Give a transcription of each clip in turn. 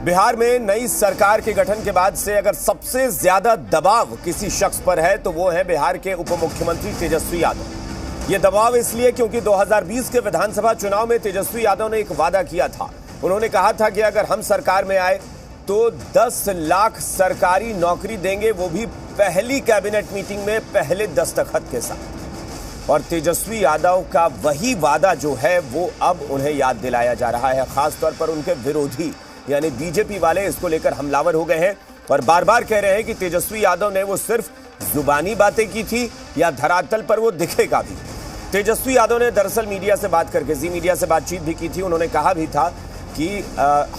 बिहार में नई सरकार के गठन के बाद से अगर सबसे ज्यादा दबाव किसी शख्स पर है तो वो है बिहार के उप मुख्यमंत्री तेजस्वी यादव। ये दबाव इसलिए क्योंकि 2020 के विधानसभा चुनाव में तेजस्वी यादव ने एक वादा किया था। उन्होंने कहा था कि अगर हम सरकार में आए तो 10 लाख सरकारी नौकरी देंगे, वो भी पहली कैबिनेट मीटिंग में पहले दस्तखत के साथ। और तेजस्वी यादव का वही वादा जो है वो अब उन्हें याद दिलाया जा रहा है। खासतौर पर उनके विरोधी यानी बीजेपी वाले इसको लेकर हमलावर हो गए हैं और बार बार कह रहे हैं कि तेजस्वी यादव ने वो सिर्फ जुबानी बातें की थी या धरातल पर वो दिखेगा भी। तेजस्वी यादव ने दरअसल मीडिया से बात करके जी मीडिया से बातचीत भी की थी। उन्होंने कहा भी था कि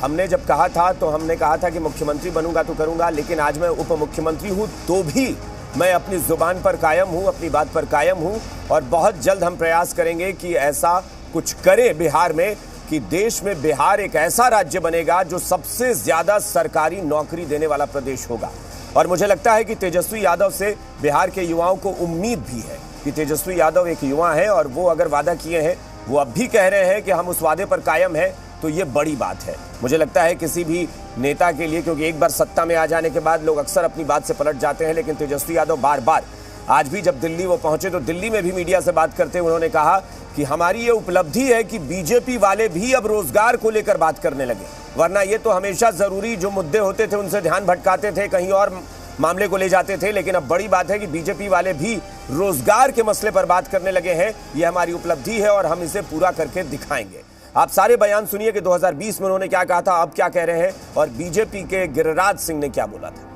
हमने जब कहा था तो हमने कहा था कि मुख्यमंत्री बनूंगा तो करूंगा, लेकिन आज मैं उप मुख्यमंत्री हूं तो भी मैं अपनी जुबान पर कायम हूं, अपनी बात पर कायम हूं और बहुत जल्द हम प्रयास करेंगे कि ऐसा कुछ करे बिहार में कि देश में बिहार एक ऐसा राज्य बनेगा जो सबसे ज्यादा सरकारी नौकरी देने वाला प्रदेश होगा। और मुझे लगता है कि तेजस्वी यादव से बिहार के युवाओं को उम्मीद भी है कि तेजस्वी यादव एक युवा है और वो अगर वादा किए हैं, वो अब भी कह रहे हैं कि हम उस वादे पर कायम हैं, तो ये बड़ी बात है। मुझे लगता है किसी भी नेता के लिए, क्योंकि एक बार सत्ता में आ जाने के बाद लोग अक्सर अपनी बात से पलट जाते हैं, लेकिन तेजस्वी यादव बार बार, आज भी जब दिल्ली वो पहुंचे तो दिल्ली में भी मीडिया से बात करते उन्होंने कहा कि हमारी ये उपलब्धि है कि बीजेपी वाले भी अब रोजगार को लेकर बात करने लगे, वरना ये तो हमेशा जरूरी जो मुद्दे होते थे उनसे ध्यान भटकाते थे, कहीं और मामले को ले जाते थे। लेकिन अब बड़ी बात है कि बीजेपी वाले भी रोजगार के मसले पर बात करने लगे हैं। ये हमारी उपलब्धि है और हम इसे पूरा करके दिखाएंगे। आप सारे बयान सुनिए कि 2020 में उन्होंने क्या कहा था, अब क्या कह रहे हैं और बीजेपी के गिरिराज सिंह ने क्या बोला था।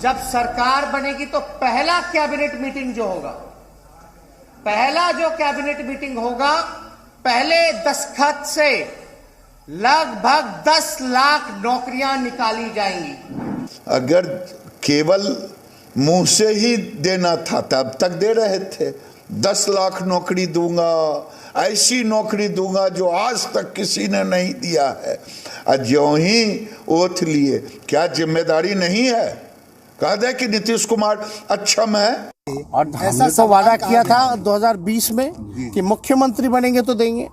जब सरकार बनेगी तो पहला कैबिनेट मीटिंग जो होगा, पहला जो कैबिनेट मीटिंग होगा, पहले दस्तखत से लगभग 10 लाख नौकरियां निकाली जाएंगी। अगर केवल मुंह से ही देना था तब तक दे रहे थे, 10 लाख नौकरी दूंगा, ऐसी नौकरी दूंगा जो आज तक किसी ने नहीं दिया है। ज्यों ही ओथ लिए, क्या जिम्मेदारी नहीं है? कहा दे कि नीतीश कुमार अक्षम है। और हमने तो वादा किया था 2020 में कि मुख्यमंत्री बनेंगे तो देंगे।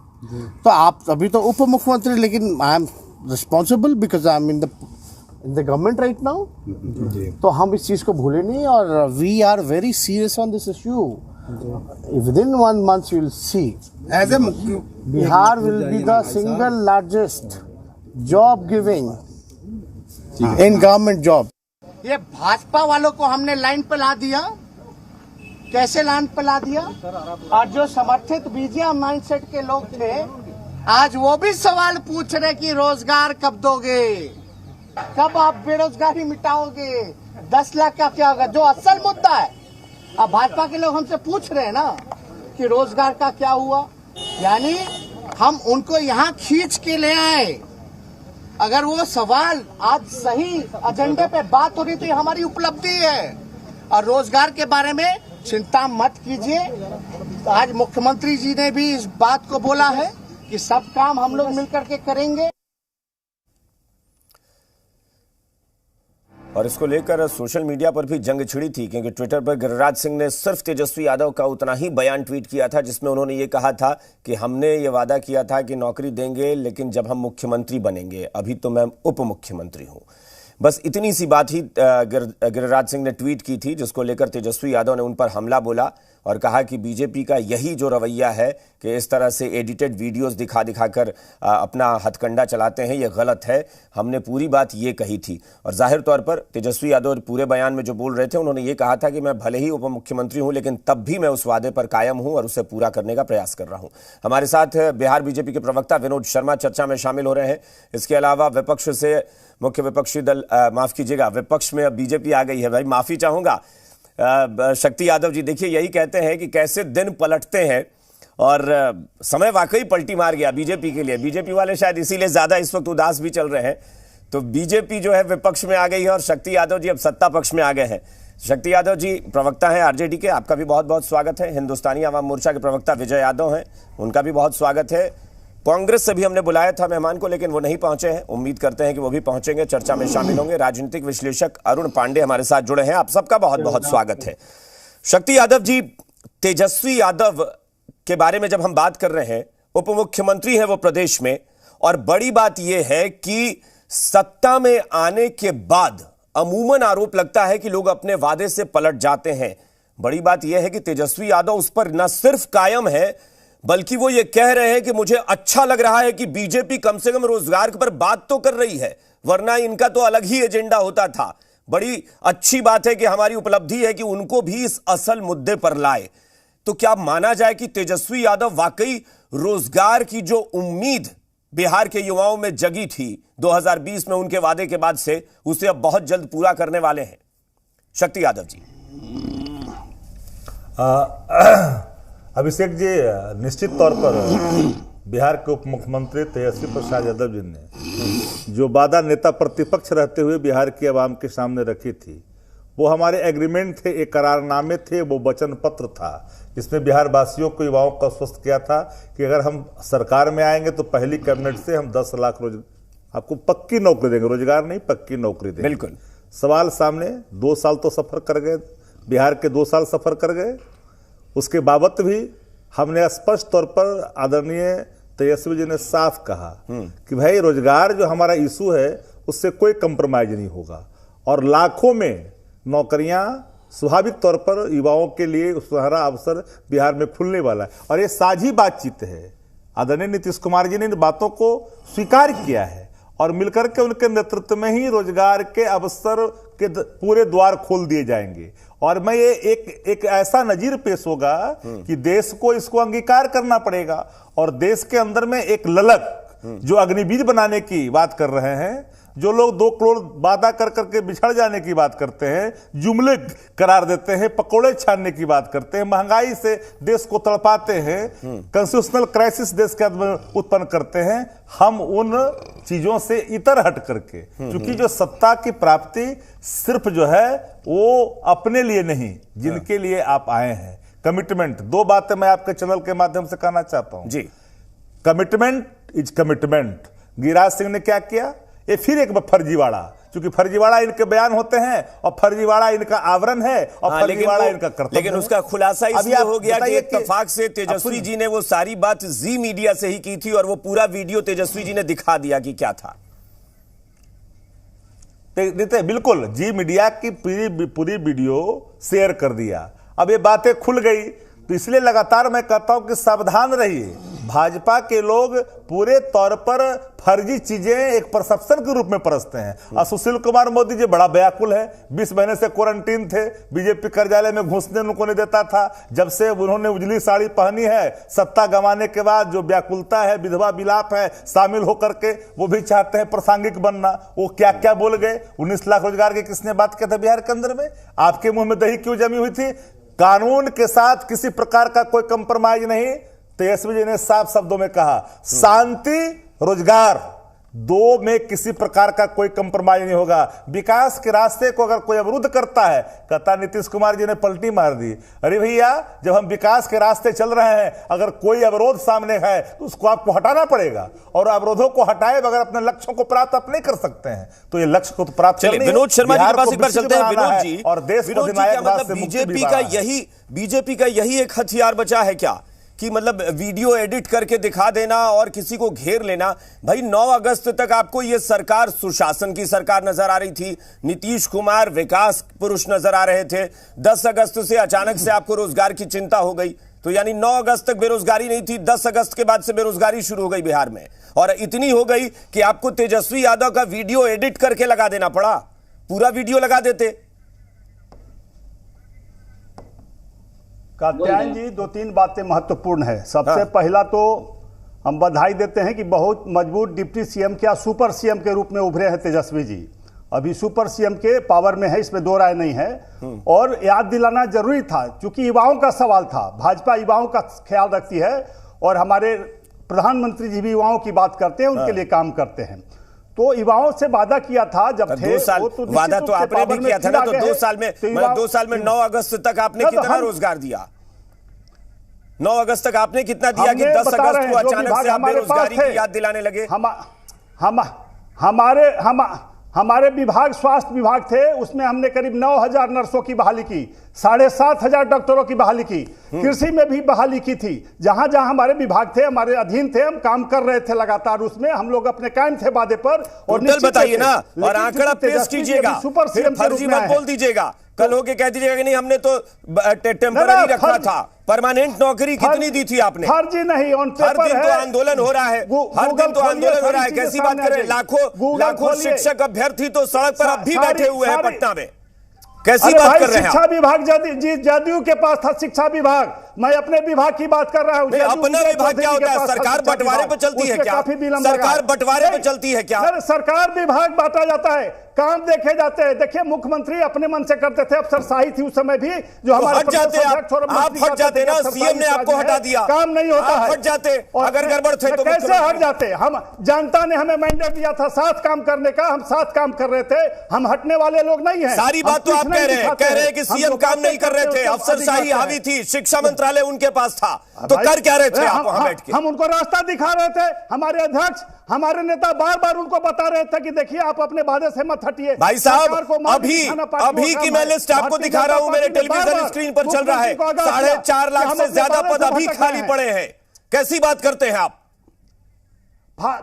तो आप अभी तो उप मुख्यमंत्री, लेकिन I am responsible because I am in the government right now. तो हम इस चीज को भूले नहीं और we are very serious on this issue. Within 1 month you will see as a Bihar will be the single largest job giving in government job। ये भाजपा वालों को हमने लाइन पे ला दिया। कैसे लाइन पे ला दिया? और जो समर्थित बीजिया माइंडसेट के लोग थे, आज वो भी सवाल पूछ रहे कि रोजगार कब दोगे, कब आप बेरोजगारी मिटाओगे, 10 लाख का क्या होगा, जो असल मुद्दा है। अब भाजपा के लोग हमसे पूछ रहे हैं ना कि रोजगार का क्या हुआ, यानी हम उनको यहाँ खींच के ले आए। अगर वो सवाल आज सही एजेंडे पे बात हो रही तो ये हमारी उपलब्धि है। और रोजगार के बारे में चिंता मत कीजिए, आज मुख्यमंत्री जी ने भी इस बात को बोला है कि सब काम हम लोग मिलकर के करेंगे। और इसको लेकर सोशल मीडिया पर भी जंग छिड़ी थी, क्योंकि ट्विटर पर गिरिराज सिंह ने सिर्फ तेजस्वी यादव का उतना ही बयान ट्वीट किया था जिसमें उन्होंने ये कहा था कि हमने ये वादा किया था कि नौकरी देंगे, लेकिन जब हम मुख्यमंत्री बनेंगे, अभी तो मैं उप मुख्यमंत्री हूं। बस इतनी सी बात ही गिरिराज सिंह ने ट्वीट की थी, जिसको लेकर तेजस्वी यादव ने उन पर हमला बोला और कहा कि बीजेपी का यही जो रवैया है कि इस तरह से एडिटेड वीडियोस दिखाकर अपना हथकंडा चलाते हैं, ये गलत है। हमने पूरी बात ये कही थी। और जाहिर तौर पर तेजस्वी यादव पूरे बयान में जो बोल रहे थे, उन्होंने ये कहा था कि मैं भले ही उप मुख्यमंत्री हूं, लेकिन तब भी मैं उस वादे पर कायम हूं और उसे पूरा करने का प्रयास कर रहा हूं। हमारे साथ बिहार बीजेपी के प्रवक्ता विनोद शर्मा चर्चा में शामिल हो रहे हैं। इसके अलावा विपक्ष से मुख्य विपक्षी दल, माफ कीजिएगा, विपक्ष में अब बीजेपी आ गई है, भाई माफी चाहूंगा, शक्ति यादव जी। देखिए, यही कहते हैं कि कैसे दिन पलटते हैं और समय वाकई पलटी मार गया बीजेपी के लिए। बीजेपी वाले शायद इसीलिए ज्यादा इस वक्त उदास भी चल रहे हैं। तो बीजेपी जो है विपक्ष में आ गई है और शक्ति यादव जी अब सत्ता पक्ष में आ गए हैं। शक्ति यादव जी प्रवक्ता हैं आरजेडी के, आपका भी बहुत बहुत स्वागत है। हिंदुस्तानी आवाम मोर्चा के प्रवक्ता विजय यादव हैं, उनका भी बहुत स्वागत है। कांग्रेस से भी हमने बुलाया था मेहमान को, लेकिन वो नहीं पहुंचे हैं। उम्मीद करते हैं कि वो भी पहुंचेंगे, चर्चा में शामिल होंगे। राजनीतिक विश्लेषक अरुण पांडे हमारे साथ जुड़े हैं, आप सबका बहुत बहुत स्वागत है। शक्ति यादव जी, तेजस्वी यादव के बारे में जब हम बात कर रहे हैं, उप मुख्यमंत्री है वो प्रदेश में, और बड़ी बात यह है कि सत्ता में आने के बाद अमूमन आरोप लगता है कि लोग अपने वादे से पलट जाते हैं। बड़ी बात यह है कि तेजस्वी यादव उस पर न सिर्फ कायम है, बल्कि वो ये कह रहे हैं कि मुझे अच्छा लग रहा है कि बीजेपी कम से कम रोजगार पर बात तो कर रही है, वरना इनका तो अलग ही एजेंडा होता था। बड़ी अच्छी बात है कि हमारी उपलब्धि है कि उनको भी इस असल मुद्दे पर लाए। तो क्या माना जाए कि तेजस्वी यादव वाकई रोजगार की जो उम्मीद बिहार के युवाओं में जगी थी 2020 में उनके वादे के बाद से, उसे अब बहुत जल्द पूरा करने वाले हैं? शक्ति यादव जी। अभिषेक जी, निश्चित तौर पर बिहार के उप मुख्यमंत्री तेजस्वी प्रसाद यादव जी ने जो वादा नेता प्रतिपक्ष रहते हुए बिहार की आवाम के सामने रखी थी, वो हमारे एग्रीमेंट थे, एक करारनामे थे, वो वचन पत्र था जिसमें बिहार वासियों को, युवाओं को आश्वस्त किया था कि अगर हम सरकार में आएंगे तो पहली कैबिनेट से हम 10 लाख आपको पक्की नौकरी देंगे, रोजगार नहीं पक्की नौकरी देंगे। बिल्कुल। सवाल सामने, 2 साल तो सफर कर गए, बिहार के 2 साल सफर कर गए। उसके बाबत भी हमने स्पष्ट तौर पर आदरणीय तेजस्वी जी ने साफ कहा कि भाई रोजगार जो हमारा इशू है उससे कोई कंप्रोमाइज नहीं होगा और लाखों में नौकरियां स्वाभाविक तौर पर युवाओं के लिए सुनहरा अवसर बिहार में खुलने वाला है। और ये साझी बातचीत है। आदरणीय नीतीश कुमार जी ने इन बातों को स्वीकार किया है और मिलकर के उनके नेतृत्व में ही रोजगार के अवसर के पूरे द्वार खोल दिए जाएंगे। और मैं ये एक ऐसा नजीर पेश होगा कि देश को इसको अंगीकार करना पड़ेगा और देश के अंदर में एक ललक जो अग्निवीर बनाने की बात कर रहे हैं, जो लोग 2 करोड़ वादा कर करके बिछड़ जाने की बात करते हैं, जुमले करार देते हैं, पकोड़े छानने की बात करते हैं, महंगाई से देश को तड़पाते हैं, कॉन्स्टिट्यूशनल क्राइसिस देश के अंदर उत्पन्न करते हैं, हम उन चीजों से इतर हट करके, क्योंकि जो सत्ता की प्राप्ति सिर्फ जो है वो अपने लिए नहीं, जिनके लिए आप आए हैं, कमिटमेंट। 2 बातें मैं आपके चैनल के माध्यम से कहना चाहता हूं जी। Commitment is commitment. Giriraj Singh ने क्या किया? ये फिर एक फर्जीवाड़ा, क्योंकि फर्जीवाड़ा इनके बयान होते हैं और फर्जीवाड़ा इनका आवरण है और फर्जीवाड़ा इनका कर्तव्य। लेकिन उसका खुलासा इसलिए हो गया कि इत्तेफाक से तेजस्वी जी ने वो सारी बात जी मीडिया से ही की थी और वो पूरा वीडियो तेजस्वी जी ने दिखा दिया कि क्या था। बिल्कुल, जी मीडिया की पूरी वीडियो शेयर कर दिया। अब ये बातें खुल गई तो इसलिए लगातार मैं कहता हूं कि सावधान रहिए। भाजपा के लोग पूरे तौर पर फर्जी चीजें एक परसेप्शन के रूप में परसते हैं। और सुशील कुमार मोदी जी बड़ा व्याकुल है, 20 महीने से क्वारंटीन थे, बीजेपी कार्यालय में घुसने उनको नहीं देता था। जब से उन्होंने उजली साड़ी पहनी है, सत्ता गंवाने के बाद जो व्याकुलता है, विधवा विलाप है, शामिल होकर के वो भी चाहते हैं प्रासंगिक बनना। वो क्या क्या बोल गए? 19 लाख रोजगार की किसने बात किया था बिहार के अंदर में? आपके मुंह में दही क्यों जमी हुई थी? कानून के साथ किसी प्रकार का कोई कंप्रोमाइज नहीं। तेजस्वी जी ने साफ शब्दों में कहा, शांति रोजगार 2 में किसी प्रकार का कोई कंप्रोमाइज नहीं होगा। विकास के रास्ते को अगर कोई अवरुद्ध करता है, कहता नीतीश कुमार जी ने पलटी मार दी। अरे भैया, जब हम विकास के रास्ते चल रहे हैं, अगर कोई अवरोध सामने है तो उसको आपको हटाना पड़ेगा और अवरोधों को हटाए बगैर अपने लक्ष्यों को प्राप्त आप नहीं कर सकते हैं। तो ये लक्ष्य को तो प्राप्त करना है। विनोद शर्मा जी के पास एक बार चलते हैं। विनोद जी, और देश को बीजेपी का यही एक हथियार बचा है क्या कि मतलब वीडियो एडिट करके दिखा देना और किसी को घेर लेना? भाई 9 अगस्त तक आपको ये सरकार सुशासन की सरकार नजर आ रही थी, नीतीश कुमार विकास पुरुष नजर आ रहे थे। 10 अगस्त से अचानक से आपको रोजगार की चिंता हो गई, तो यानी 9 अगस्त तक बेरोजगारी नहीं थी, 10 अगस्त के बाद से बेरोजगारी शुरू हो गई बिहार में, और इतनी हो गई कि आपको तेजस्वी यादव का वीडियो एडिट करके लगा देना पड़ा। पूरा वीडियो लगा देते। कात्यायन जी, 2-3 बातें महत्वपूर्ण है। सबसे पहला तो हम बधाई देते हैं कि बहुत मजबूत डिप्टी सीएम क्या सुपर सीएम के रूप में उभरे हैं तेजस्वी जी। अभी सुपर सीएम के पावर में है, इसमें 2 राय नहीं है। और याद दिलाना जरूरी था, क्योंकि युवाओं का सवाल था। भाजपा युवाओं का ख्याल रखती है और हमारे प्रधानमंत्री जी भी युवाओं की बात करते हैं, उनके लिए काम करते हैं। तो युवाओं से वादा किया था जब थे, 2 साल वादा तो आपने भी किया था ना। तो 2 साल में 9 अगस्त तक आपने कितना रोजगार दिया? 9 अगस्त तक आपने कितना दिया कि 10 अगस्त को अचानक से आप बेरोजगारी की याद दिलाने लगे? हमारे विभाग स्वास्थ्य विभाग थे, उसमें हमने करीब 9,000 नर्सों की बहाली की, 7,500 डॉक्टरों की बहाली की, कृषि में भी बहाली की थी। जहां जहां हमारे विभाग थे, हमारे अधीन थे, हम काम कर रहे थे लगातार, उसमें हम लोग अपने कायम थे वादे पर। और बताइए ना, और आंकड़ा पेश कीजिएगा, फिर फर्जी मत बोल दीजिएगा। कल होके कह दीजिएगा कि नहीं हमने तो टेम्पररी रखा था। परमानेंट नौकरी कितनी दी थी आपने? फर्जी नहीं, ऑन पेपर हर दिन तो आंदोलन हो रहा है, हर दिन तो आंदोलन हो रहा है। कैसी बात कर रहे हैं? लाखों शिक्षक अभ्यर्थी तो सड़क पर अब भी बैठे हुए हैं पटना में। कैसी बात कर रहे हैं? शिक्षा विभाग जदयू के पास था शिक्षा विभाग, मैं अपने विभाग की बात कर रहा हूं। अपना विभाग क्या होता है? सरकार बंटवारे पे चलती है क्या? सरकार बंटवारे पे चलती है क्या? सरकार विभाग बांटा जाता है, काम देखे जाते हैं। देखिए मुख्यमंत्री अपने मन से करते थे, अफसरशाही थी उस समय भी, जो हमारे हट जाते आप हट जाते ना, सीएम ने आपको हटा दिया, काम नहीं होता है, हट जाते। अगर गड़बड़ थे तो कैसे हट जाते? हम जनता ने हमें मैंडेट दिया था साथ काम करने का, हम साथ काम कर रहे थे, हम हटने वाले लोग नहीं है। सारी बात तो आप कह रहे हैं कि सीएम काम नहीं कर रहे थे, अफसरशाही हावी थी, शिक्षा मंत्रालय उनके पास था, तो कर क्या रहे थे आप वहां बैठ के? हम उनको रास्ता दिखा रहे थे। हमारे अध्यक्ष, हमारे नेता बार बार उनको बता रहे थे कि देखिए आप अपने वादे से मत हटिए। भाई साहब, अभी की मैं लिस्ट आपको दिखा रहा हूं, मेरे टेलीविजन स्क्रीन पर चल रहा है। 4.5 लाख से ज्यादा पद अभी खाली पड़े हैं। कैसी बात करते हैं आप?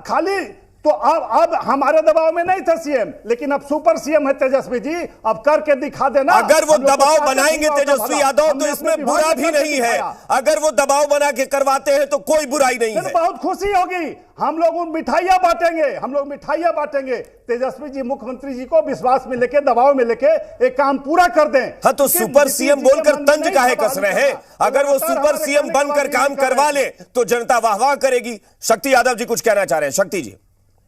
खाली तो अब हमारे दबाव में नहीं था सीएम, लेकिन अब सुपर सीएम है तेजस्वी जी, अब करके दिखा देना। अगर वो दबाव बनाएंगे तेजस्वी यादव तो इसमें बुरा भी नहीं है। अगर वो दबाव बना के करवाते हैं तो कोई बुराई नहीं है। बहुत खुशी होगी, हम लोग मिठाइयां बांटेंगे, हम लोग मिठाइयां बांटेंगे। तेजस्वी जी मुख्यमंत्री जी को विश्वास में लेके, दबाव में लेके एक काम पूरा कर दें। हाँ, तो सुपर सीएम बोलकर तंज काहे कस रहे हैं? अगर वो सुपर सीएम बनकर काम करवा ले तो जनता वाह वाह करेगी। शक्ति यादव जी कुछ कहना चाह रहे हैं। शक्ति जी,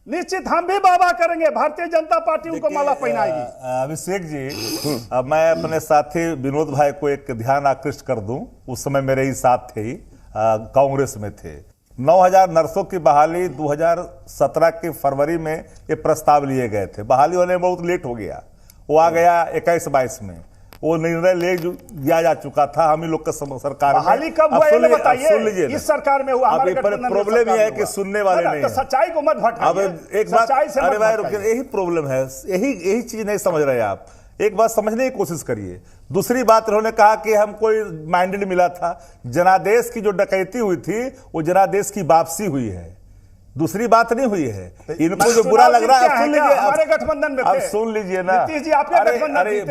निश्चित हम भी वाह करेंगे, भारतीय जनता पार्टी उनको माला पहनाएगी। अभिषेक जी, अब मैं अपने साथी विनोद भाई को एक ध्यान आकृष्ट कर दूं, उस समय मेरे ही साथ थे, कांग्रेस में थे। 9,000 नर्सों की बहाली 2017 के फरवरी में ये प्रस्ताव लिए गए थे। बहाली होने में बहुत लेट हो गया, वो आ गया 21-22 में। वो निर्णय ले दिया जा चुका था हम ही लोग का सरकार में। बहाली कब हुआ ये बताइए? सुन लीजिए, इस सरकार में हुआ। हमारे प्रॉब्लम ये है कि सुनने वाले नहीं, सच्चाई को मत भटकाइए। अब एक बात, अरे भाई रुकिए, यही प्रॉब्लम है, यही चीज नहीं समझ रहे आप। एक बात समझने की कोशिश करिए। दूसरी बात, उन्होंने कहा कि हम कोई मैंडेट मिला था। जनादेश की जो डकैती हुई थी वो जनादेश की वापसी हुई है, दूसरी बात नहीं हुई है। इनको जो बुरा लग रहा है, सुन लीजिए, हमारे गठबंधन में अब सुन लीजिए ना। नीतीश जी आपके गठबंधन अरे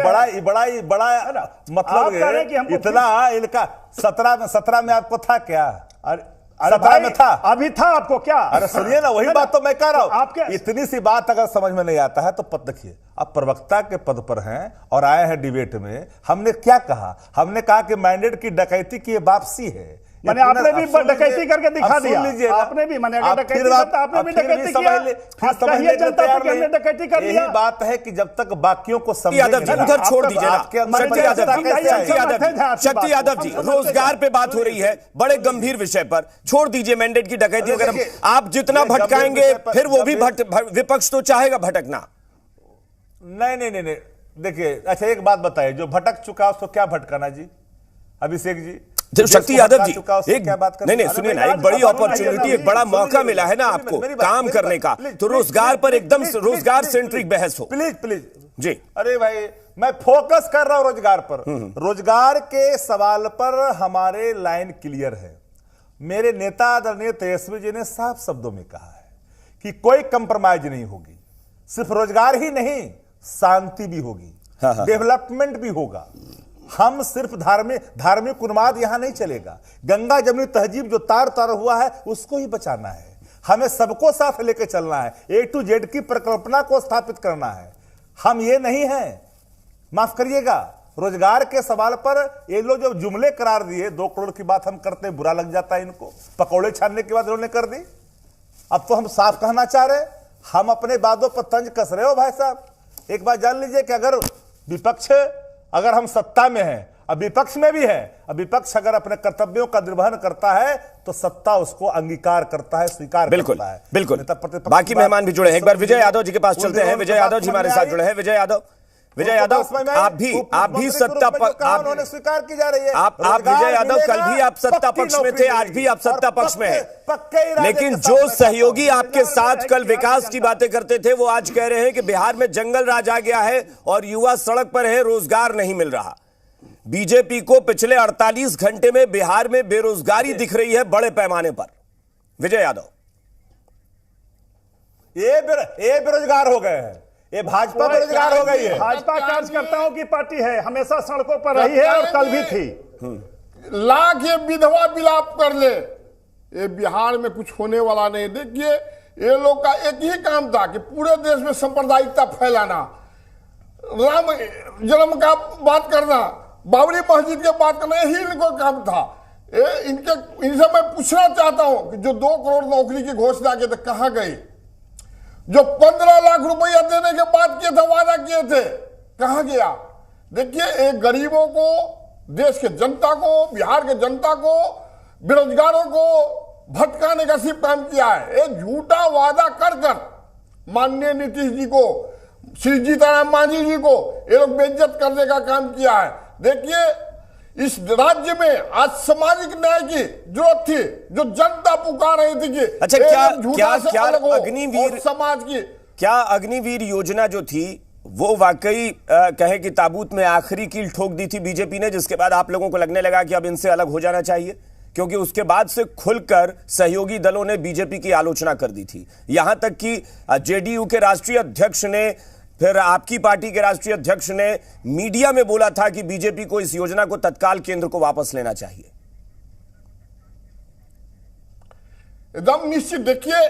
बड़ा मतलब इतना इनका 17 में आपको था क्या? 17 में था, अभी था आपको क्या? अरे सुनिए ना, वही बात तो मैं कह रहा हूं। आपके इतनी सी बात अगर समझ में नहीं आता है तो देखिए, आप प्रवक्ता के पद पर हैं और आए हैं डिबेट में। हमने क्या कहा? हमने कहा कि मैंडेट की डकैती की वापसी है। मैंने आपने भी डकैती करके दिखा दिया। आपने भी, मैंने डकैती करता, आपने भी डकैती किया। कहिए जनता को कि हमने डकैती कर लिया। यही बात है कि जब तक बाकियों को समझेंगे, उधर छोड़ दीजिए ना। शक्ति यादव जी, रोजगार पे बात हो रही है, बड़े गंभीर विषय पर। छोड़ दीजिए मैंडेट की डकैती। अगर आप जितना भटकाएंगे फिर वो भी विपक्ष तो चाहेगा भटकना। नहीं, देखिए, अच्छा एक बात बताइए, जो भटक चुका उसको क्या भटकाना जी? अभिषेक जी, शक्ति यादव जी, एक नहीं सुनिए ना, एक बड़ी अपॉर्चुनिटी, एक बड़ा मौका मिला है ना आपको काम करने का, तो रोजगार पर एकदम रोजगार सेंट्रिक बहस हो। प्लीज जी। अरे भाई, मैं फोकस कर रहा हूं रोजगार पर। रोजगार के सवाल पर हमारे लाइन क्लियर है। मेरे नेता आदरणीय तेजस्वी जी ने साफ शब्दों में कहा है कि कोई कंप्रोमाइज नहीं होगी। सिर्फ रोजगार ही नहीं, शांति भी होगी, डेवलपमेंट भी होगा। हम सिर्फ धार्मिक उन्माद यहां नहीं चलेगा। गंगा जमुनी तहजीब जो तार हुआ है उसको ही बचाना है। हमें सबको साथ लेकर चलना है। A to Z की परिकल्पना को स्थापित करना है। हम ये नहीं हैं, माफ करिएगा, रोजगार के सवाल पर ये लोग जो जुमले करार दिए, 2 करोड़ की बात हम करते हैं, बुरा लग जाता है इनको। पकौड़े छानने की बात इन्होंने कर दी। अब तो हम साफ कहना चाह रहे, हम अपने वादों पर तंज कस रहे हो भाई साहब। एक बात जान लीजिए कि अगर विपक्ष, अगर हम सत्ता में हैं, अब विपक्ष में भी है, अब विपक्ष अगर अपने कर्तव्यों का निर्वहन करता है तो सत्ता उसको अंगीकार करता है, स्वीकार करता है। बिल्कुल। बाकी मेहमान भी जुड़े हैं, एक बार विजय यादव जी के पास चलते हैं। विजय यादव जी हमारे साथ जुड़े हैं। विजय यादव विजय यादव, आप भी सत्ता उन्होंने स्वीकार की जा रही है। आप विजय यादव, कल भी आप सत्ता पक्ष में थे, आज भी आप सत्ता पक्ष में हैं, लेकिन जो सहयोगी आपके साथ कल विकास की बातें करते थे वो आज कह रहे हैं कि बिहार में जंगल राज आ गया है और युवा सड़क पर है, रोजगार नहीं मिल रहा। बीजेपी को पिछले 48 घंटे में बिहार में बेरोजगारी दिख रही है बड़े पैमाने पर। विजय यादव, ये बेरोजगार हो गए हैं, ये भाजपा बेरोजगार हो गई है। भाजपा कार्यकर्ताओं की पार्टी है, हमेशा सड़कों पर रही है और कल भी थी। लाख ये विधवा विलाप कर ले, ये बिहार में कुछ होने वाला नहीं। देखिए, ये लोग का एक ही काम था कि पूरे देश में सांप्रदायिकता फैलाना, राम जन्म का बात करना, बाबरी मस्जिद की बात करना, यही इनको काम था। इनसे मैं पूछना चाहता हूं कि जो 2 करोड़ नौकरी की घोषणा की थे कहां गई? जो 15 लाख रुपया देने के बाद किए थे, वादा किए थे, कहां गया? देखिए, एक गरीबों को, देश के जनता को, बिहार के जनता को, बेरोजगारों को भटकाने का सिर्फ काम किया है। एक झूठा वादा कर माननीय नीतीश जी को, श्री जीतन मांझी जी को ये लोग बेइज्जत करने का काम किया है। देखिए, इस राज्य में आज सामाजिक न्याय की जरूरत थी, जो जनता पुकार रही थी कि अच्छा, क्या अग्निवीर समाज की, क्या अग्निवीर योजना जो थी वो वाकई कहे कि ताबूत में आखिरी कील ठोक दी थी बीजेपी ने, जिसके बाद आप लोगों को लगने लगा कि अब इनसे अलग हो जाना चाहिए? क्योंकि उसके बाद से खुलकर सहयोगी दलों ने बीजेपी की आलोचना कर दी थी, यहां तक कि जेडीयू के राष्ट्रीय अध्यक्ष ने, फिर आपकी पार्टी के राष्ट्रीय अध्यक्ष ने मीडिया में बोला था कि बीजेपी को इस योजना को तत्काल केंद्र को वापस लेना चाहिए। एकदम निश्चित। देखिए,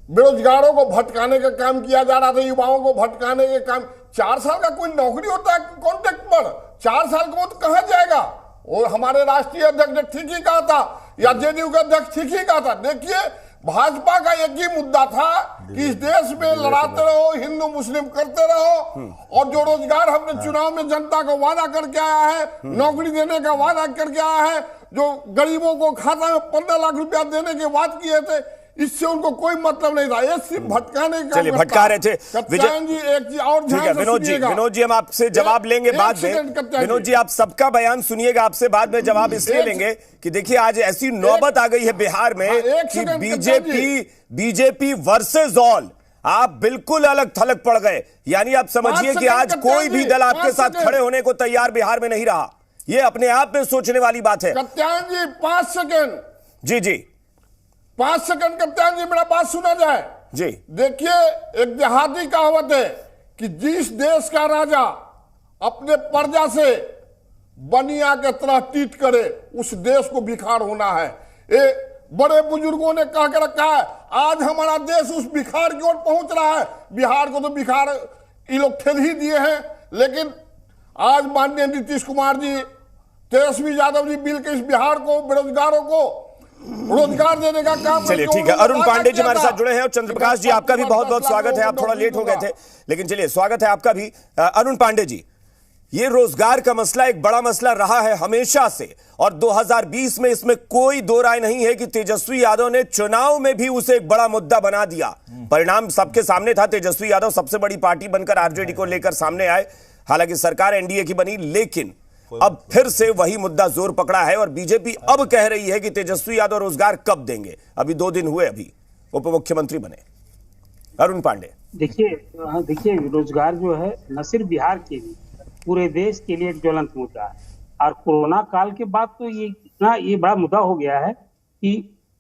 बेरोजगारों को भटकाने का काम किया जा रहा था, युवाओं को भटकाने के काम। 4 साल का कोई नौकरी होता है कॉन्ट्रैक्ट पर, 4 साल का वो तो कहां जाएगा? और हमारे राष्ट्रीय अध्यक्ष ने ठीक ही कहा था, या जेडीयू के अध्यक्ष ठीक ही कहा था। देखिए, भाजपा का एक ही मुद्दा था कि इस देश में लड़ाते रहो, हिंदू मुस्लिम करते रहो, और जो रोजगार हमने चुनाव में जनता को वादा करके आया है, नौकरी देने का वादा करके आया है, जो गरीबों को खाता में 15 लाख रुपया देने के वाद किए थे, इससे उनको कोई मतलब नहीं था। ये सिर्फ भटकाने का, चलिए भटका रहे थे। विजय, एक चीज और ठीक है विनोद जी, हम आपसे जवाब लेंगे बाद में। विनोद जी, आप सबका बयान सुनिएगा, आपसे बाद में जवाब इसलिए लेंगे कि देखिए आज ऐसी नौबत आ गई है बिहार में कि बीजेपी वर्सेस ऑल, आप बिल्कुल अलग थलग पड़ गए। यानी आप समझिए कि आज कोई भी दल आपके साथ खड़े होने को तैयार बिहार में नहीं रहा। ये अपने आप में सोचने वाली बात है। कप्तान जी 5 सेकंड। जी 5 सेकंड कप्तान जी, मेरा बात सुना जाए जी। देखिए, एक देहाती कहावत है कि जिस देश का राजा अपने प्रजा से बनिया के तरह ट्रीट करे, उस देश को भिखार होना है। ये बड़े बुजुर्गों ने कह के रखा है। आज हमारा देश उस भिखार की ओर पहुंच रहा है। बिहार को तो भिखार ये लोग ठेल ही दिए हैं, लेकिन आज माननीय नीतीश कुमार जी, तेजस्वी यादव जी मिलकर इस बिहार को, बेरोजगारों को रोजगार देने का काम। चलिए ठीक है, अरुण पांडे जी हमारे साथ जुड़े हैं, और चंद्रप्रकाश जी आपका भी बहुत बहुत स्वागत है। आप थोड़ा लेट हो गए थे, लेकिन चलिए स्वागत है आपका भी। अरुण पांडे जी, ये रोजगार का मसला एक बड़ा मसला रहा है हमेशा से, और 2020 में इसमें कोई दो राय नहीं है कि तेजस्वी यादव ने चुनाव में भी उसे एक बड़ा मुद्दा बना दिया। परिणाम सबके सामने था, तेजस्वी यादव सबसे बड़ी पार्टी बनकर आरजेडी को लेकर सामने आए। हालांकि सरकार एनडीए की बनी, लेकिन अब फिर से वही मुद्दा जोर पकड़ा है, और बीजेपी अब कह रही है कि तेजस्वी यादव रोजगार कब देंगे। अभी 2 दिन हुए अभी उप मुख्यमंत्री बने। अरुण पांडे, देखिए रोजगार जो है न सिर्फ बिहार के लिए, पूरे देश के लिए एक ज्वलंत मुद्दा है। और कोरोना काल के बाद तो ये बड़ा मुद्दा हो गया है कि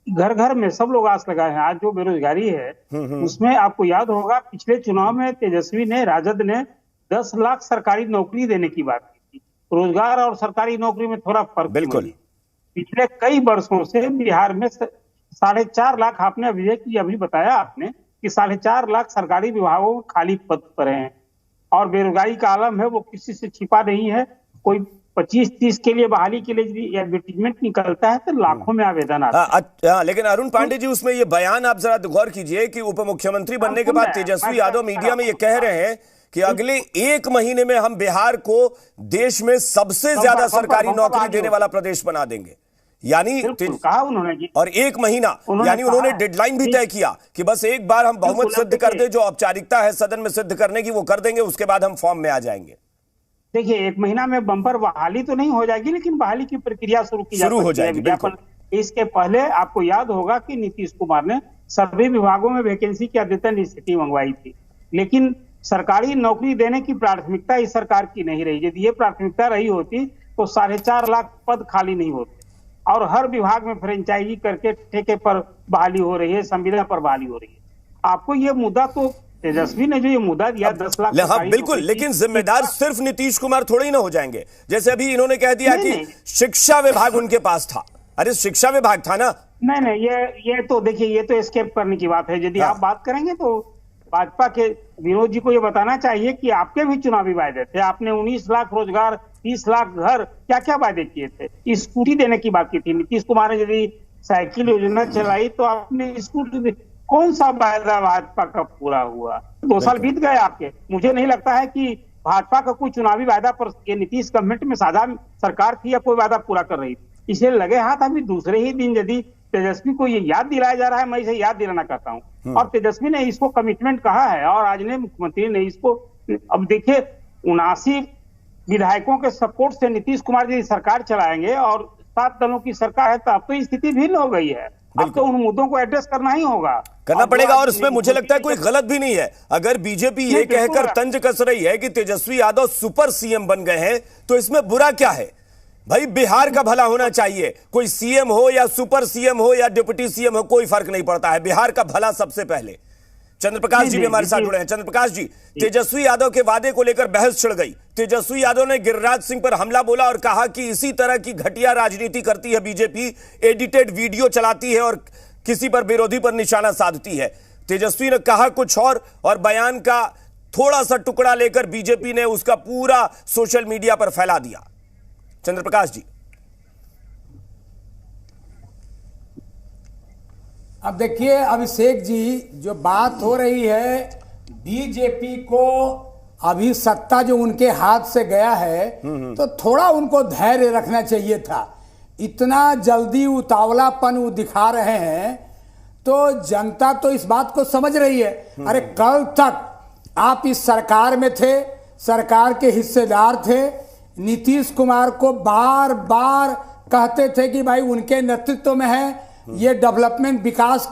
घर घर में सब लोग आस लगाए हैं। आज जो बेरोजगारी है उसमें आपको याद होगा, पिछले चुनाव में तेजस्वी ने, राजद ने 10 लाख सरकारी नौकरी देने की बात की थी। रोजगार और सरकारी नौकरी में थोड़ा फर्क बिल्कुल। पिछले कई वर्षों से बिहार में 4.5 लाख, आपने अभी बताया आपने कि 4.5 लाख सरकारी विभागों में खाली पद पर हैं, और बेरोजगारी का आलम है वो किसी से छिपा नहीं है। कोई 25-30 के लिए बहाली के लिए एडवर्टीजमेंट निकलता है तो लाखों में आवेदन आता है। लेकिन अरुण पांडे जी, उसमें ये बयान आप जरा गौर कीजिए कि उप मुख्यमंत्री बनने के बाद तेजस्वी यादव मीडिया में ये कह रहे हैं कि अगले 1 महीने में हम बिहार को देश में सबसे ज्यादा सरकारी नौकरी देने वाला प्रदेश बना देंगे। यानी कहा उन्होंने कि और 1 महीना, यानी उन्होंने डेडलाइन भी तय किया कि बस एक बार हम बहुमत सिद्ध कर दे, जो औपचारिकता है सदन में सिद्ध करने की वो कर देंगे, उसके बाद हम फॉर्म में आ जाएंगे। देखिए 1 महीना में बम्पर बहाली तो नहीं हो जाएगी, लेकिन बहाली की प्रक्रिया शुरू हो जाएगी। विज्ञापन इसके पहले आपको याद होगा कि नीतीश कुमार ने सभी विभागों में वैकेंसी की अद्यतन स्थिति मंगवाई थी, लेकिन सरकारी नौकरी देने की प्राथमिकता इस सरकार की नहीं रही। यदि ये प्राथमिकता रही होती तो 4.5 लाख पद खाली नहीं होते, और हर विभाग में फ्रेंचाइजी करके ठेके पर बहाली हो रही है, संविदा पर बहाली हो रही है। आपको ये मुद्दा तो तेजस्वी ने जो ये मुद्दा दिया 10 लाख, हाँ बिल्कुल, लेकिन जिम्मेदार सिर्फ नीतीश कुमार थोड़े ही ना हो जाएंगे। जैसे अभी इन्होंने कह दिया कि शिक्षा विभाग उनके पास था। अरे शिक्षा विभाग था ना। नहीं, ये तो देखिए, ये तो एस्केप करने की बात है। यदि आप बात करेंगे तो भाजपा के विनोद जी को ये बताना चाहिए कि आपके भी चुनावी वायदे थे। आपने 19 लाख रोजगार, 30 लाख घर, क्या क्या वायदे किए थे। स्कूटी देने की बात की थी नीतीश कुमार ने, यदि साइकिल योजना चलाई तो आपने स्कूटी, कौन सा वायदा भाजपा का पूरा हुआ? 2 साल बीत गए आपके। मुझे नहीं लगता है कि भाजपा का कोई चुनावी वायदा पर ये नीतीश गवर्नमेंट में साझा सरकार थी या कोई वायदा पूरा कर रही थी। इसे लगे हाथ अभी दूसरे ही दिन यदि तेजस्वी को ये याद दिलाया जा रहा है, मैं इसे याद दिलाना चाहता हूँ। और तेजस्वी ने इसको कमिटमेंट कहा है, और आज ने मुख्यमंत्री ने इसको, अब देखिए 79 विधायकों के सपोर्ट से नीतीश कुमार यदि सरकार चलाएंगे और 7 दलों की सरकार है, तो अब तो स्थिति भिन्न हो गई है। अब तो उन मुद्दों को एड्रेस करना ही होगा, करना पड़ेगा। और इसमें मुझे लगता है कोई गलत भी नहीं है। अगर बीजेपी ये कहकर तंज कस रही है कि तेजस्वी यादव सुपर सीएम बन गए हैं, तो इसमें बुरा क्या है भाई? बिहार का भला होना चाहिए। कोई सीएम हो या सुपर सीएम हो या डिप्टी सीएम हो, कोई फर्क नहीं पड़ता है। बिहार का भला सबसे पहले। चंद्रप्रकाश जी भी हमारे साथ जुड़े हैं। चंद्रप्रकाश जी, तेजस्वी यादव के वादे को लेकर बहस छिड़ गई। तेजस्वी यादव ने गिरिराज सिंह पर हमला बोला और कहा कि इसी तरह की घटिया राजनीति करती है बीजेपी, एडिटेड वीडियो चलाती है और किसी पर विरोधी पर निशाना साधती है। तेजस्वी ने कहा कुछ और बयान का थोड़ा सा टुकड़ा लेकर बीजेपी ने उसका पूरा सोशल मीडिया पर फैला दिया। चंद्रप्रकाश जी, अब देखिए अभिषेक जी, जो बात हो रही है बीजेपी को अभी सत्ता जो उनके हाथ से गया है, तो थोड़ा उनको धैर्य रखना चाहिए था। इतना जल्दी उतावलापन वो दिखा रहे हैं, तो जनता तो इस बात को समझ रही है। अरे कल तक आप इस सरकार में थे, सरकार के हिस्सेदार थे, नीतीश कुमार को बार बार कहते थे कि भाई उनके नेतृत्व में है, ये डेवलपमेंट विकास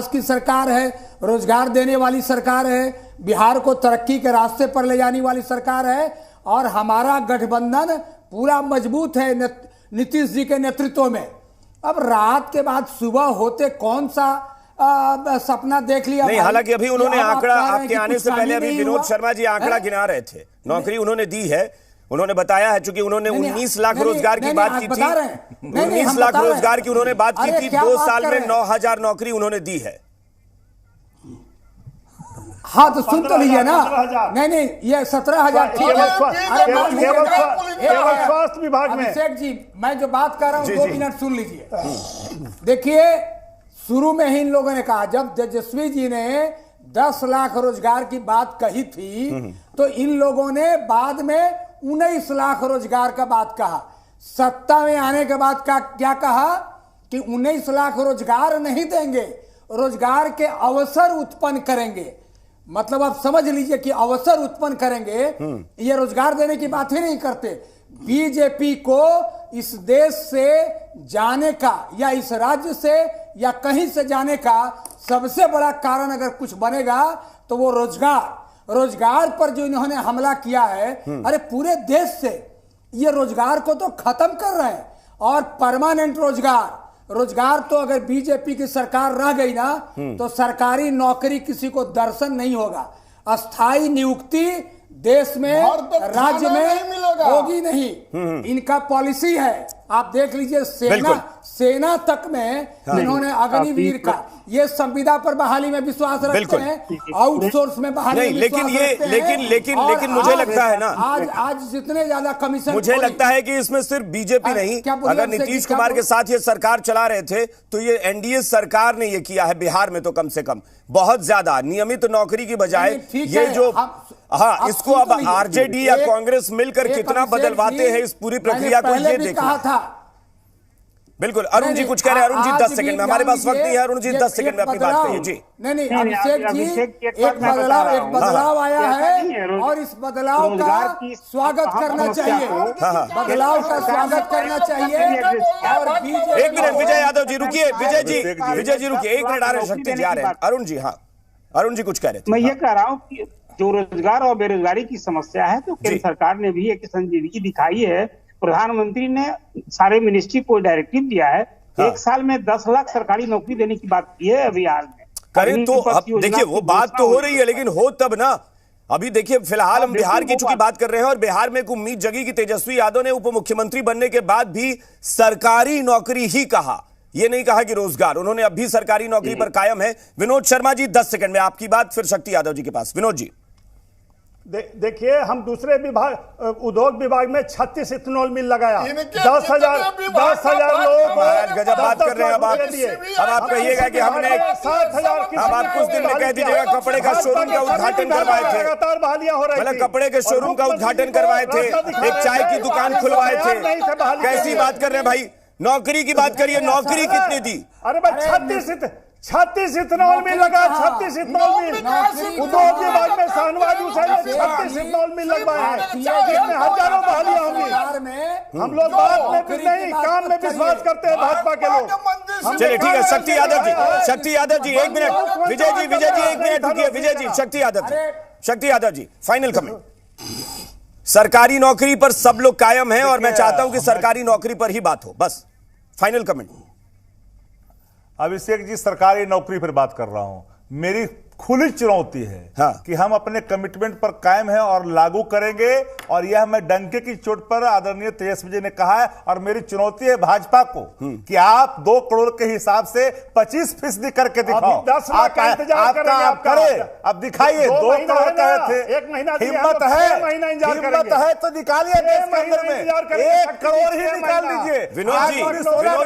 की सरकार है, रोजगार देने वाली सरकार है, बिहार को तरक्की के रास्ते पर ले जाने वाली सरकार है, और हमारा गठबंधन पूरा मजबूत है नीतीश जी के नेतृत्व में। अब रात के बाद सुबह होते कौन सा सपना देख लिया? नहीं, हालांकि अभी उन्होंने आंकड़ा, आपके आने से पहले अभी विनोद शर्मा जी आंकड़ा गिना रहे थे। नौकरी उन्होंने दी है, उन्होंने बताया है, चूंकि उन्होंने 19 लाख रोजगार की बात की थी। 19 लाख रोजगार की उन्होंने बात की थी। 2 साल में 9,000 नौकरी उन्होंने दी है। हाँ, तो सुन तो लीजिए ना। नहीं, ये 17,000 ठीक है। स्वास्थ्य विभाग में। अभिषेक जी, मैं जो बात कर रहा हूँ 2 मिनट सुन लीजिए। देखिए, शुरू में ही इन लोगों ने कहा, जब तेजस्वी जी ने 10 लाख रोजगार की बात कही थी, तो इन लोगों ने बाद में 19 लाख रोजगार का बात कहा। सत्ता में आने के बाद क्या कहा कि 19 लाख रोजगार नहीं देंगे, रोजगार के अवसर उत्पन्न करेंगे। मतलब आप समझ लीजिए कि अवसर उत्पन्न करेंगे, ये रोजगार देने की बात ही नहीं करते। बीजेपी को इस देश से जाने का या इस राज्य से या कहीं से जाने का सबसे बड़ा कारण अगर कुछ बनेगा तो वो रोजगार पर जो इन्होंने हमला किया है, अरे पूरे देश से ये रोजगार को तो खत्म कर रहे हैं। और परमानेंट रोजगार तो अगर बीजेपी की सरकार रह गई ना, तो सरकारी नौकरी किसी को दर्शन नहीं होगा। अस्थाई नियुक्ति देश में, राज्य में होगी नहीं। इनका पॉलिसी है, आप देख लीजिए, सेना तक में इन्होंने अग्निवीर का, ये संविदा पर बहाली में विश्वास रखते हैं, आउटसोर्स में बहाली में विश्वास रखते हैं। लेकिन मुझे लगता है ना, आज जितने ज्यादा कमीशन, मुझे लगता है कि इसमें सिर्फ बीजेपी नहीं, अगर नीतीश कुमार के साथ ये सरकार चला रहे थे तो ये एनडीए सरकार ने ये किया है। बिहार में तो कम से कम बहुत ज्यादा नियमित नौकरी की बजाय ये जो, हाँ, इसको अब आरजेडी या कांग्रेस मिलकर कितना बदलवाते हैं इस पूरी प्रक्रिया को, ये देखिए। बिल्कुल। अरुण जी कुछ कह रहे हैं। अरुण जी 10 सेकंड में, हमारे पास वक्त नहीं है। अरुण जी 10 सेकंड में अपनी बात कहिए जी। नहीं अभिषेक जी, एक बदलाव आया है और इस बदलाव का स्वागत करना चाहिए, बदलाव का स्वागत करना चाहिए। और एक मिनट विजय यादव जी रुकिए, विजय जी रुकिए, एक मिनट आ रहे, शक्ति जी आ रहे हैं। अरुण जी, हाँ अरुण जी कुछ कह रहे थे। मैं ये कह रहा हूँ कि जो रोजगार और बेरोजगारी की समस्या है, तो केंद्र सरकार ने भी एक संजीदगी दिखाई है। प्रधानमंत्री ने सारे मिनिस्ट्री को डायरेक्टिव दिया है, 1 साल में 10 लाख सरकारी नौकरी देने की बात की है बिहार में। करें तो अब देखिए वो बात तो हो रही है, लेकिन हो तब ना। अभी देखिए फिलहाल हम बिहार की चूंकि बात कर रहे हैं और बिहार में एक उम्मीद जगी कि तेजस्वी यादव ने उप मुख्यमंत्री बनने के बाद भी सरकारी नौकरी ही कहा, ये नहीं कहा कि रोजगार। उन्होंने अब भी सरकारी नौकरी पर कायम है। विनोद शर्मा जी 10 सेकंड में आपकी बात, फिर शक्ति यादव जी के पास। विनोद जी देखिए, हम दूसरे विभाग उद्योग विभाग में 36 इथेनॉल मिल लगाया, 10,000 लोगों को गजब बात कर रहे हैं। अब आप कहिएगा कि हमने 7,000, अब आप कुछ दिन में कह दीजिएगा कपड़े का शोरूम का उद्घाटन करवाए थे, लगातार बहालियां हो रही थी, मतलब कपड़े के शोरूम का उद्घाटन करवाए थे, एक चाय की दुकान खुलवाए थे। कैसी बात कर रहे हैं भाई? नौकरी की बात करिए, नौकरी कितनी दी? अरे भाई 36 इथेनॉल मिल लगा, 36 इथेनॉल मिल उद्योग विभाग में शाहनवाज हुसैन ने 36 इथेनॉल मिल लगवाए हैं, जिसमें हजारों बहालियां होंगी। हम लोग बात में नहीं, काम में विश्वास करते हैं भाजपा के लोग। चलिए ठीक है, शक्ति यादव जी 1 मिनट। विजय जी 1 मिनट रुकिए। विजय जी, शक्ति यादव जी फाइनल कमेंट। सरकारी नौकरी पर सब लोग कायम हैं और मैं चाहता हूं कि सरकारी नौकरी पर ही बात हो, बस फाइनल कमेंट। अभिषेक जी सरकारी नौकरी पर बात कर रहा हूं। मेरी खुली चुनौती है कि हम अपने कमिटमेंट पर कायम हैं और लागू करेंगे, और यह मैं डंके की चोट पर आदरणीय तेजस्वी जी ने कहा है। और मेरी चुनौती है भाजपा को कि आप 2 करोड़ के हिसाब से 25% करके दिखाओ। 10 लाख का इंतजार करें, अब दिखाइए। 2 करोड़ कहे थे, 1 महीना हिम्मत है तो निकालिए देश के अंदर में 1 करोड़ ही निकाल लीजिए। विनोद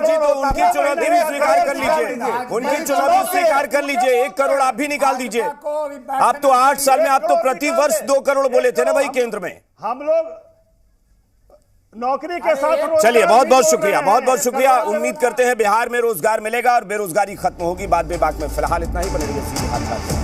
जी तो उनकी चुनौती भी स्वीकार कर लीजिए, उनकी चुनौती स्वीकार कर लीजिए। 1 करोड़ आप भी निकाल दीजिए। आप तो 8 साल में आप तो प्रति वर्ष 2 करोड़ बोले थे ना भाई केंद्र में। हम लोग नौकरी के साथ चलिए बहुत बहुत शुक्रिया। उम्मीद करते हैं बिहार में रोजगार मिलेगा और बेरोजगारी खत्म होगी। बाद में फिलहाल इतना ही। बने रहिए सीधे हाथ।